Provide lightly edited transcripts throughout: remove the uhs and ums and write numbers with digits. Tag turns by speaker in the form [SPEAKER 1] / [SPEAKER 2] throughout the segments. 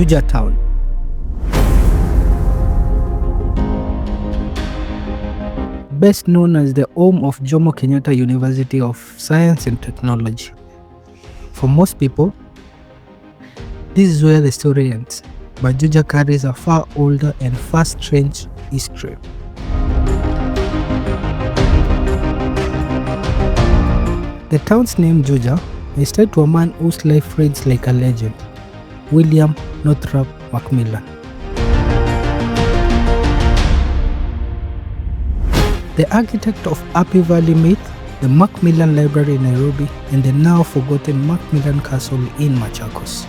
[SPEAKER 1] Juja Town. Best known as the home of Jomo Kenyatta University of Science and Technology. For most people, this is where the story ends, but Juja carries a far older and far strange history. The town's name Juja is tied to a man whose life reads like a legend, William Northrop McMillan. The architect of Happy Valley myth, the McMillan Library in Nairobi, and the now forgotten McMillan Castle in Machakos.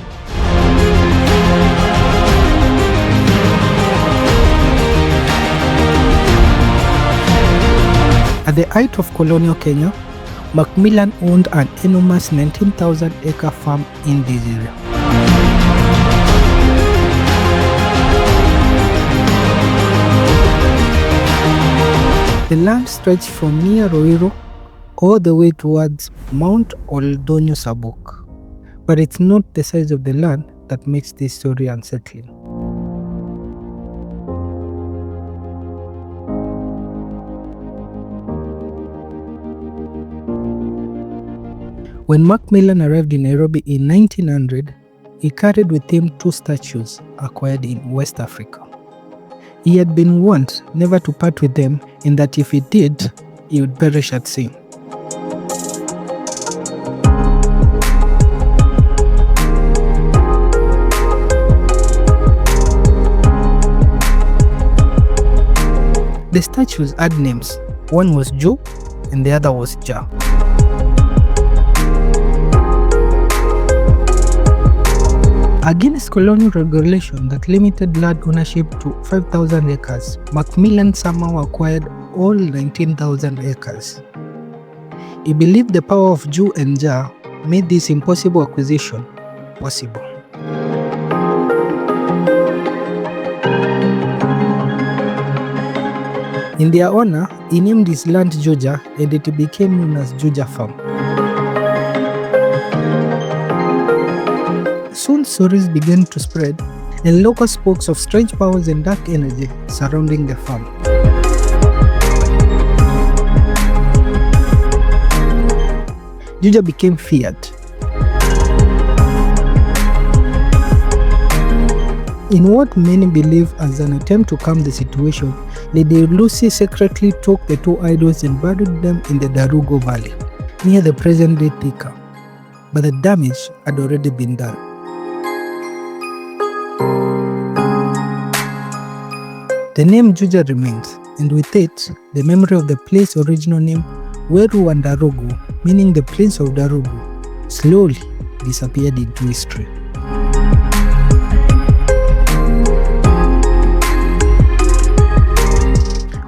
[SPEAKER 1] At the height of colonial Kenya, McMillan owned an enormous 19,000-acre farm in this area. The land stretched from near Ruiru all the way towards Mount Oldonyo Sabok, but it's not the size of the land that makes this story unsettling. When McMillan arrived in Nairobi in 1900, he carried with him two statues acquired in West Africa. He had been warned never to part with them, and that if he did, he would perish at sea. The statues had names. One was Ju and the other was Ja. Against colonial regulation that limited land ownership to 5,000 acres, McMillan somehow acquired all 19,000 acres. He believed the power of Ju and Ja made this impossible acquisition possible. In their honor, he named his land Juja, and it became known as Juja Farm. Soon stories began to spread, and locals spoke of strange powers and dark energy surrounding the farm. Juja became feared. In what many believe as an attempt to calm the situation, Lady Lucy secretly took the two idols and buried them in the Darugo Valley, near the present-day Thika. But the damage had already been done. The name Juja remains, and with it, the memory of the place's original name, Weru and Darugu, meaning the Prince of Darugu, slowly disappeared into history.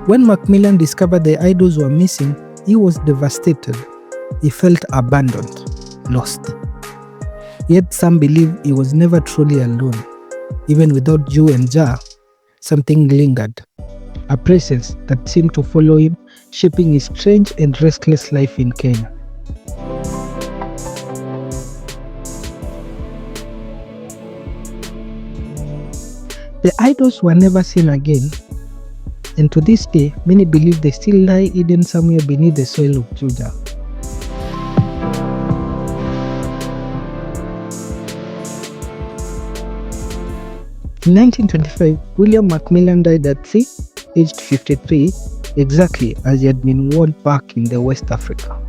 [SPEAKER 1] When McMillan discovered the idols were missing, he was devastated. He felt abandoned, lost. Yet some believe he was never truly alone. Even without Ju and Ja, something lingered, a presence that seemed to follow him, shaping his strange and restless life in Kenya. The idols were never seen again, and to this day, many believe they still lie hidden somewhere beneath the soil of Juja. In 1925, William McMillan died at sea, aged 53, exactly as he had been warned back in the West Africa.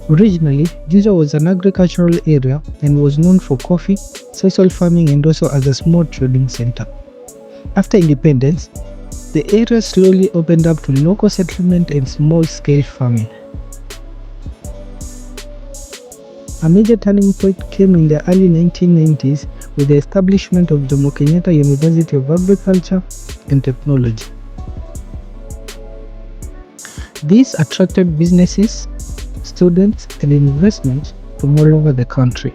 [SPEAKER 1] Originally, Juja was an agricultural area and was known for coffee, sisal farming, and also as a small trading center. After independence, the area slowly opened up to local settlement and small-scale farming. A major turning point came in the early 1990s with the establishment of Jomo Kenyatta University of Agriculture and Technology. This attracted businesses, students, and investment from all over the country.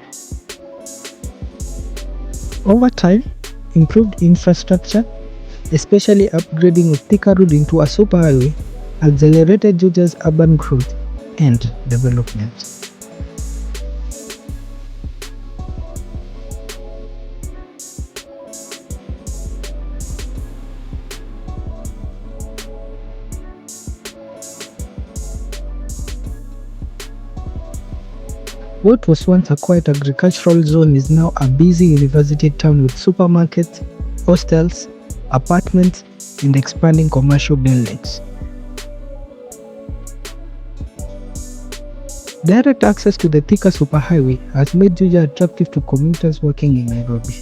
[SPEAKER 1] Over time, improved infrastructure, especially upgrading of Thika Road into a superhighway, accelerated Juja's urban growth and development. What was once a quiet agricultural zone is now a busy university town with supermarkets, hostels, apartments, and expanding commercial buildings. Direct access to the Thika superhighway has made Juja attractive to commuters working in Nairobi.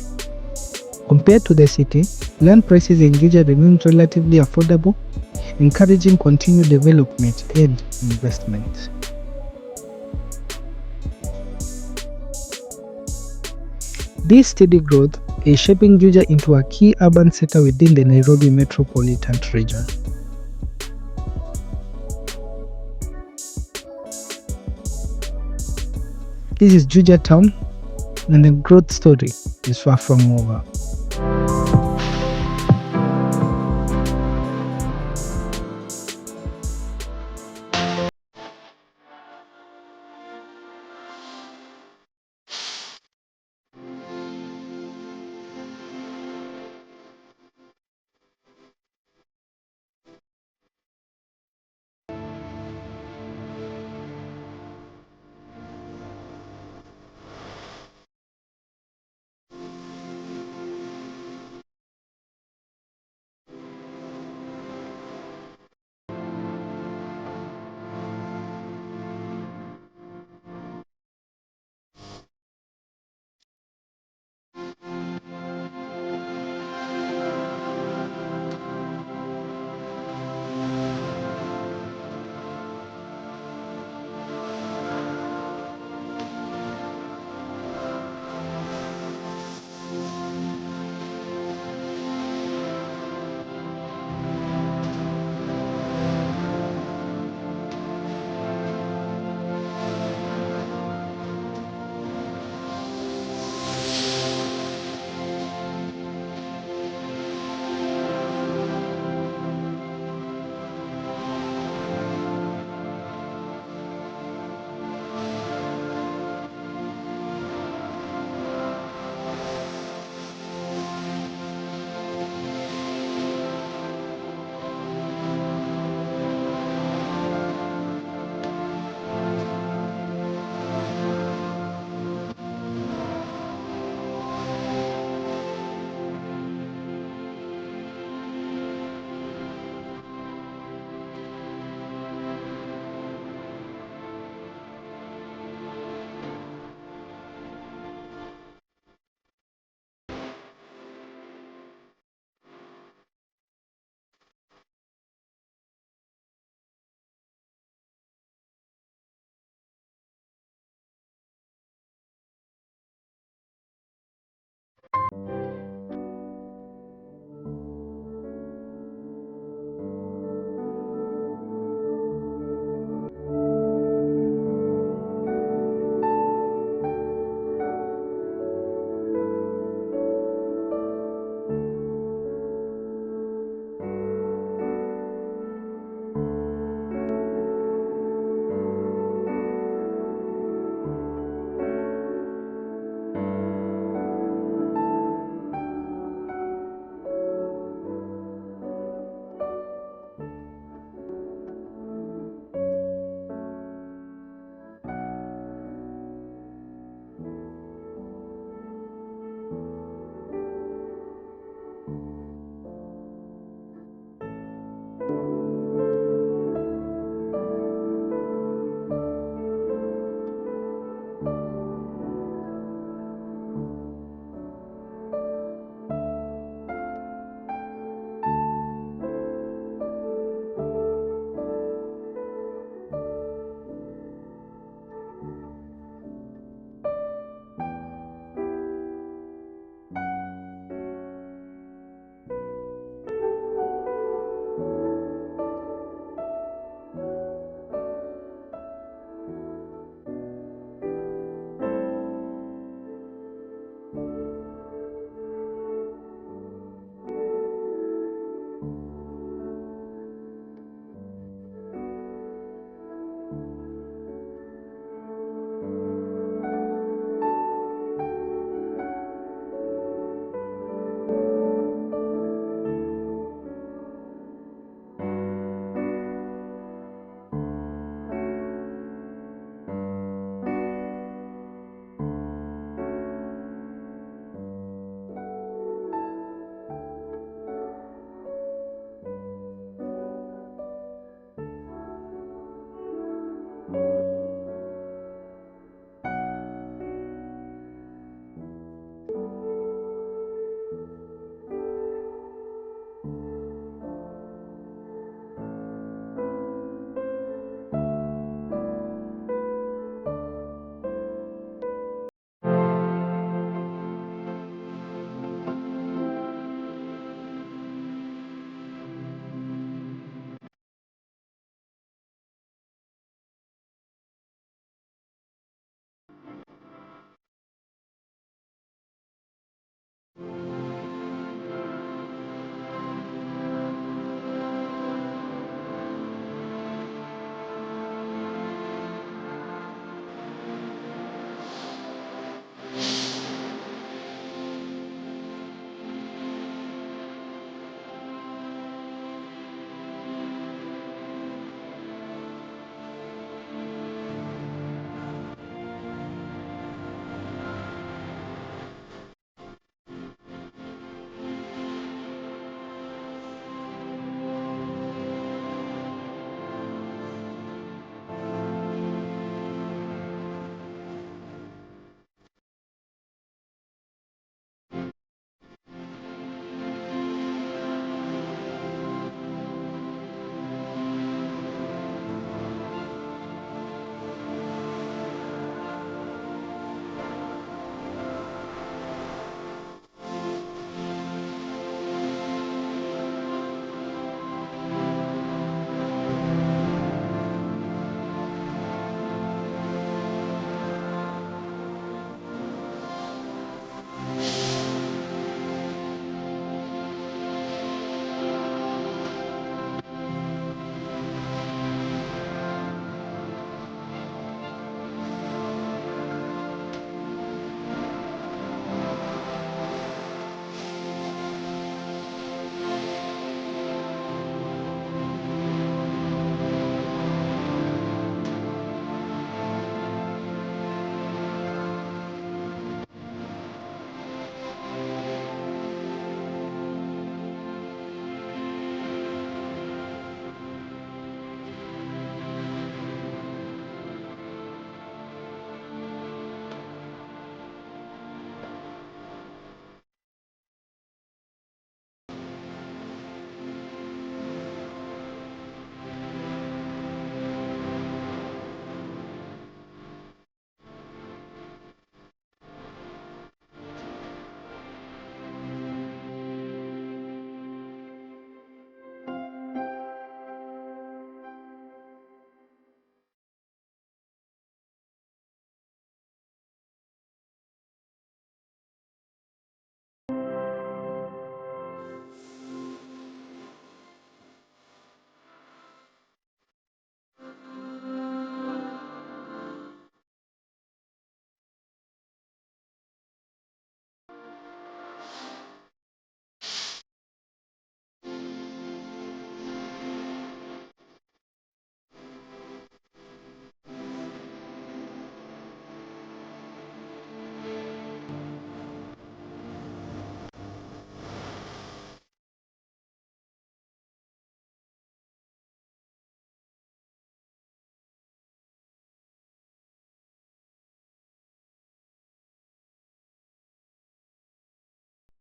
[SPEAKER 1] Compared to the city, land prices in Juja remain relatively affordable, encouraging continued development and investment. This steady growth is shaping Juja into a key urban center within the Nairobi metropolitan region. This is Juja Town, and the growth story is far from over.